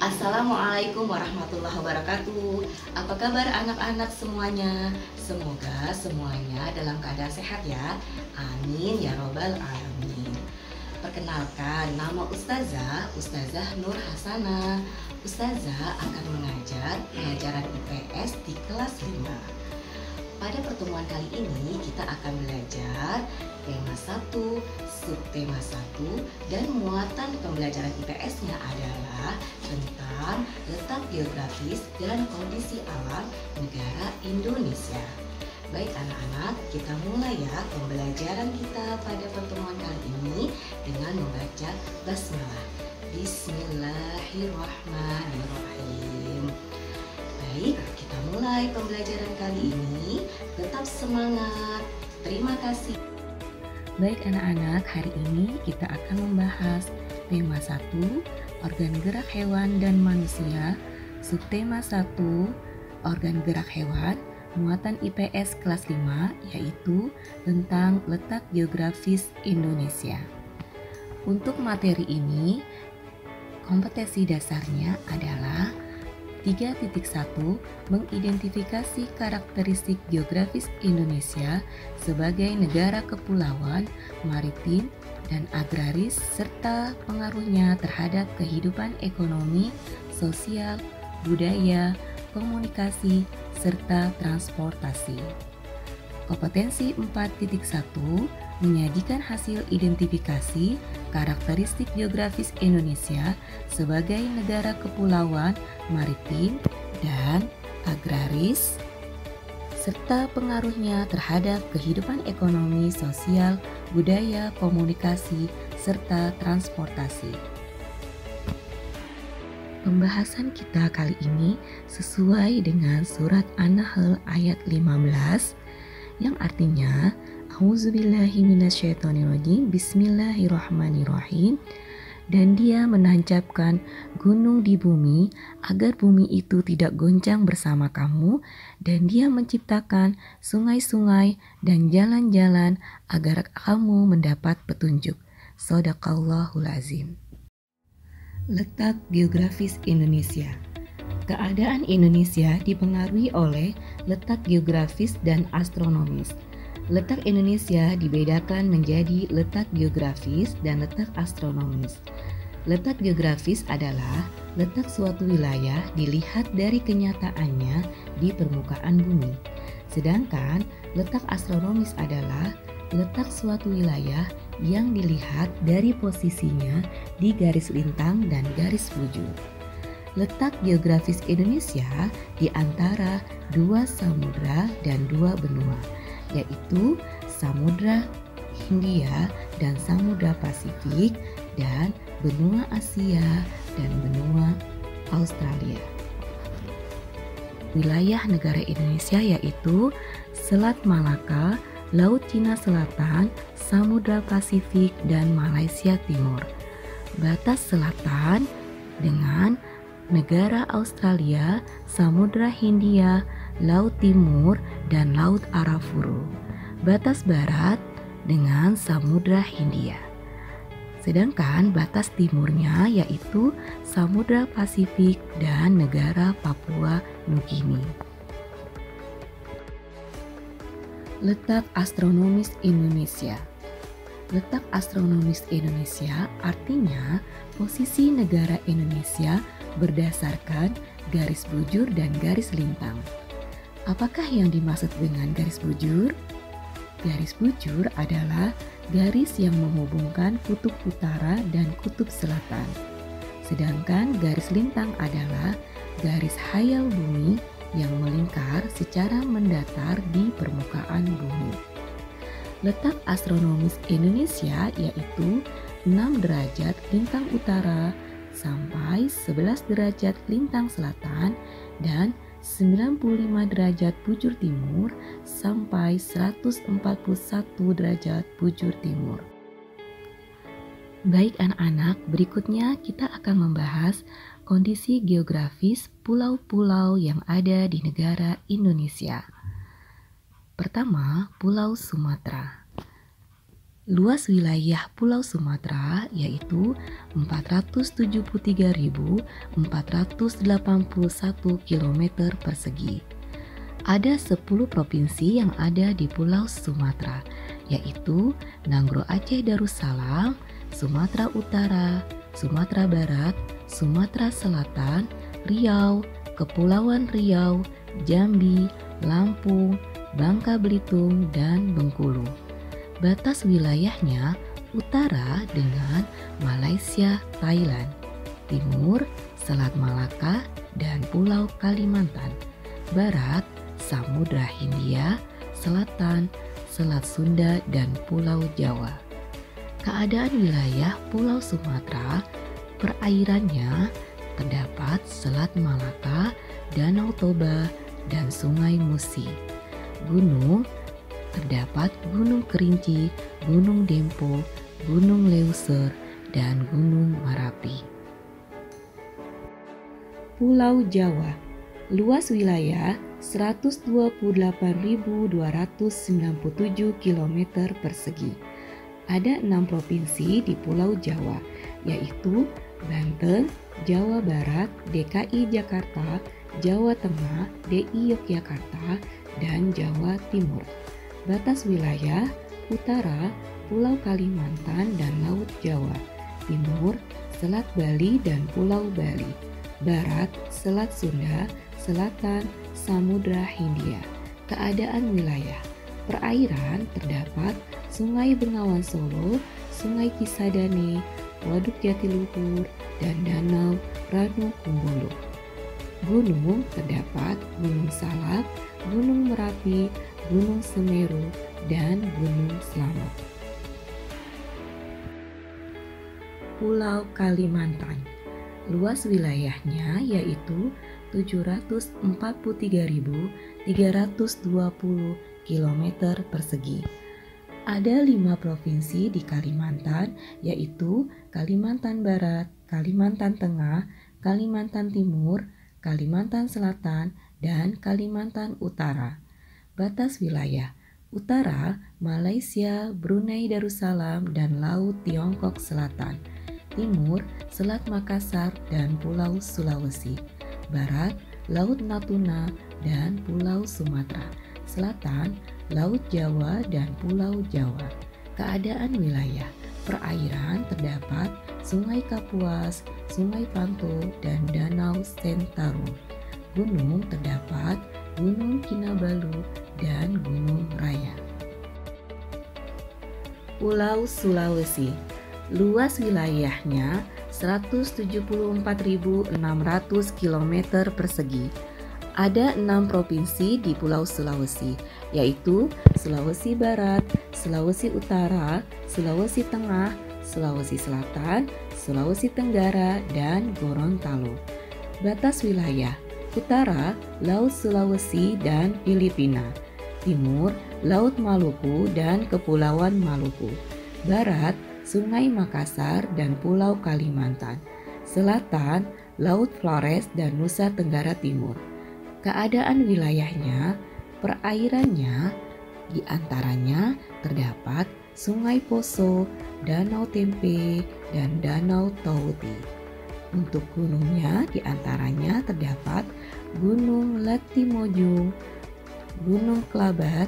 Assalamualaikum warahmatullahi wabarakatuh. Apa kabar anak-anak semuanya? Semoga semuanya dalam keadaan sehat ya. Amin ya robbal alamin. Perkenalkan, nama Ustazah Nur Hasanah. Ustazah akan mengajar pelajaran IPS di kelas 5. Pada pertemuan kali ini kita akan belajar tema 1, subtema 1, dan muatan pembelajaran IPS-nya adalah tentang letak geografis dan kondisi alam negara Indonesia. Baik anak-anak, kita mulai ya pembelajaran kita pada pertemuan kali ini dengan membaca basmalah. Bismillahirrahmanirrahim. Baik, kita mulai pembelajaran kali ini. Tetap semangat. Terima kasih. Baik anak-anak, hari ini kita akan membahas tema 1, organ gerak hewan dan manusia, subtema 1, organ gerak hewan, muatan IPS kelas 5, yaitu tentang letak geografis Indonesia. Untuk materi ini, kompetensi dasarnya adalah 3.1 mengidentifikasi karakteristik geografis Indonesia sebagai negara kepulauan, maritim, dan agraris serta pengaruhnya terhadap kehidupan ekonomi, sosial, budaya, komunikasi, serta transportasi. Kompetensi 4.1 menyajikan hasil identifikasi karakteristik geografis Indonesia sebagai negara kepulauan, maritim, dan agraris, serta pengaruhnya terhadap kehidupan ekonomi, sosial, budaya, komunikasi, serta transportasi. Pembahasan kita kali ini sesuai dengan surat An-Nahl ayat 15 yang artinya A'udzubillahi minasyaitonirrajim, Bismillahirrahmanirrahim. Dan dia menancapkan gunung di bumi agar bumi itu tidak goncang bersama kamu, dan dia menciptakan sungai-sungai dan jalan-jalan agar kamu mendapat petunjuk. Shadaqallahul azim. Letak geografis Indonesia. Keadaan Indonesia dipengaruhi oleh letak geografis dan astronomis. Letak Indonesia dibedakan menjadi letak geografis dan letak astronomis. Letak geografis adalah letak suatu wilayah dilihat dari kenyataannya di permukaan bumi. Sedangkan letak astronomis adalah letak suatu wilayah yang dilihat dari posisinya di garis lintang dan garis bujur. Letak geografis Indonesia di antara dua samudra dan dua benua, yaitu Samudra Hindia dan Samudra Pasifik, dan benua Asia dan benua Australia. Wilayah negara Indonesia yaitu Selat Malaka, Laut Cina Selatan, Samudra Pasifik, dan Malaysia Timur. Batas selatan dengan negara Australia, Samudra Hindia, Laut Timur, dan Laut Arafura. Batas barat dengan Samudra Hindia. Sedangkan batas timurnya yaitu Samudra Pasifik dan negara Papua Nugini. Letak astronomis Indonesia. Letak astronomis Indonesia artinya posisi negara Indonesia berdasarkan garis bujur dan garis lintang. Apakah yang dimaksud dengan garis bujur? Garis bujur adalah garis yang menghubungkan kutub utara dan kutub selatan. Sedangkan garis lintang adalah garis hayal bumi yang melingkar secara mendatar di permukaan bumi. Letak astronomis Indonesia yaitu 6 derajat lintang utara sampai 11 derajat lintang selatan dan 95 derajat bujur timur sampai 141 derajat bujur timur. Baik anak-anak, berikutnya kita akan membahas kondisi geografis pulau-pulau yang ada di negara Indonesia. Pertama, Pulau Sumatera. Luas wilayah Pulau Sumatera yaitu 473.481 km persegi. Ada 10 provinsi yang ada di Pulau Sumatera, yaitu Nanggro Aceh Darussalam, Sumatera Utara, Sumatera Barat, Sumatera Selatan, Riau, Kepulauan Riau, Jambi, Lampung, Bangka Belitung, dan Bengkulu. Batas wilayahnya utara dengan Malaysia, Thailand, timur Selat Malaka dan Pulau Kalimantan, barat Samudra Hindia, selatan Selat Sunda dan Pulau Jawa. Keadaan wilayah Pulau Sumatera, perairannya terdapat Selat Malaka, Danau Toba, dan Sungai Musi. Gunung terdapat Gunung Kerinci, Gunung Dempo, Gunung Leuser, dan Gunung Merapi. Pulau Jawa, luas wilayah 128.297 km persegi. Ada 6 provinsi di Pulau Jawa, yaitu Banten, Jawa Barat, DKI Jakarta, Jawa Tengah, DI Yogyakarta, dan Jawa Timur. Batas wilayah utara Pulau Kalimantan dan Laut Jawa, timur Selat Bali dan Pulau Bali, barat Selat Sunda, selatan Samudra Hindia. Keadaan wilayah perairan terdapat Sungai Bengawan Solo, Sungai Cisadane, Waduk Jatiluhur, dan Danau Ranu Kumbolo. Gunung terdapat Gunung Salak, Gunung Merapi, Gunung Semeru, dan Gunung Slamet. Pulau Kalimantan, luas wilayahnya yaitu 743.320 km persegi. Ada 5 provinsi di Kalimantan, yaitu Kalimantan Barat, Kalimantan Tengah, Kalimantan Timur, Kalimantan Selatan, dan Kalimantan Utara. Batas wilayah utara Malaysia, Brunei Darussalam, dan Laut Tiongkok Selatan. Timur Selat Makassar dan Pulau Sulawesi. Barat Laut Natuna dan Pulau Sumatera. Selatan Laut Jawa dan Pulau Jawa. Keadaan wilayah perairan terdapat Sungai Kapuas, Sungai Panto, dan Danau Sentarum. Gunung terdapat Gunung Kinabalu dan Gunung Raya. Pulau Sulawesi, luas wilayahnya 174.600 km persegi. Ada 6 provinsi di Pulau Sulawesi, yaitu Sulawesi Barat, Sulawesi Utara, Sulawesi Tengah, Sulawesi Selatan, Sulawesi Tenggara, dan Gorontalo. Batas wilayah utara Laut Sulawesi dan Filipina. Timur Laut Maluku dan Kepulauan Maluku. Barat Sungai Makassar dan Pulau Kalimantan. Selatan Laut Flores dan Nusa Tenggara Timur. Keadaan wilayahnya, perairannya, di antaranya terdapat Sungai Poso, Danau Tempe, dan Danau Tauti. Untuk gunungnya di antaranya terdapat Gunung Latimojong, Gunung Kelabat,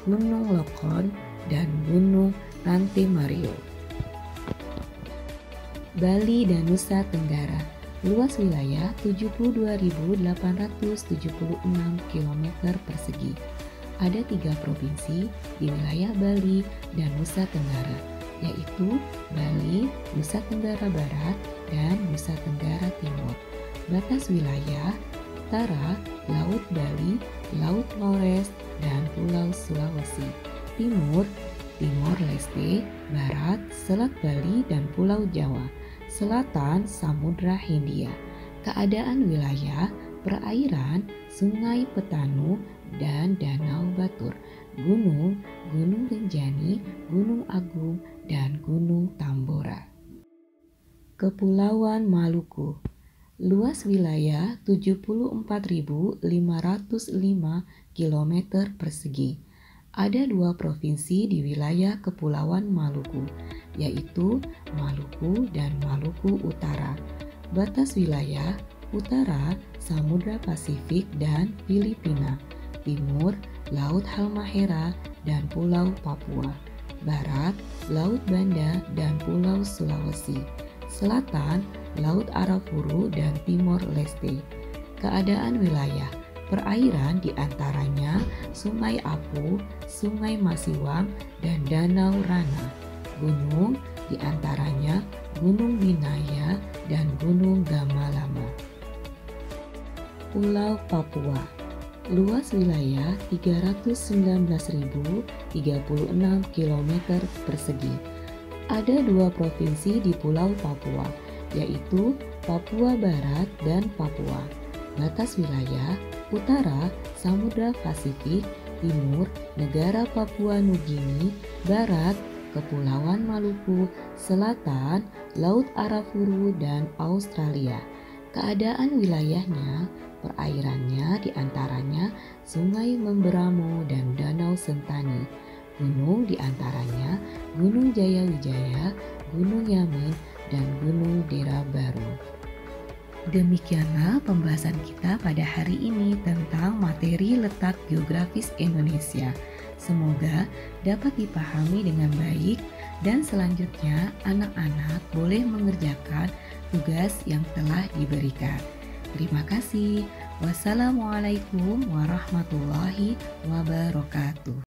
Gunung Lokon, dan Gunung Rante Mario. Bali dan Nusa Tenggara, luas wilayah 72.876 km persegi. Ada 3 provinsi di wilayah Bali dan Nusa Tenggara, yaitu Bali, Nusa Tenggara Barat, dan Nusa Tenggara Timur. Batas wilayah utara Laut Bali, Laut Flores, dan Pulau Sulawesi. Timur Timor Leste, barat Selat Bali dan Pulau Jawa. Selatan Samudra Hindia. Keadaan wilayah perairan Sungai Petanu dan Danau Batur. Gunung Gunung Rinjani, Gunung Agung, dan Gunung Tambora. Kepulauan Maluku, luas wilayah 74.505 km persegi. Ada dua provinsi di wilayah Kepulauan Maluku, yaitu Maluku dan Maluku Utara. Batas wilayah: utara Samudra Pasifik dan Filipina, timur Laut Halmahera dan Pulau Papua, barat Laut Banda dan Pulau Sulawesi, selatan Laut Arafuru dan Timor Leste. Keadaan wilayah: perairan diantaranya Sungai Apu, Sungai Masiwang, dan Danau Rana. Gunung diantaranya Gunung Binaya dan Gunung Gamalama. Pulau Papua. Luas wilayah 319.036 km persegi. Ada dua provinsi di Pulau Papua, yaitu Papua Barat dan Papua. Batas wilayah: utara Samudra Pasifik, timur negara Papua Nugini, barat Kepulauan Maluku, selatan Laut Arafuru dan Australia. Keadaan wilayahnya: perairannya diantaranya Sungai Memberamo dan Danau Sentani. Gunung diantaranya Gunung Jayawijaya, Gunung Yamin, dan Gunung Dera Baru. Demikianlah pembahasan kita pada hari ini tentang materi letak geografis Indonesia. Semoga dapat dipahami dengan baik dan selanjutnya anak-anak boleh mengerjakan tugas yang telah diberikan. Terima kasih. Wassalamualaikum warahmatullahi wabarakatuh.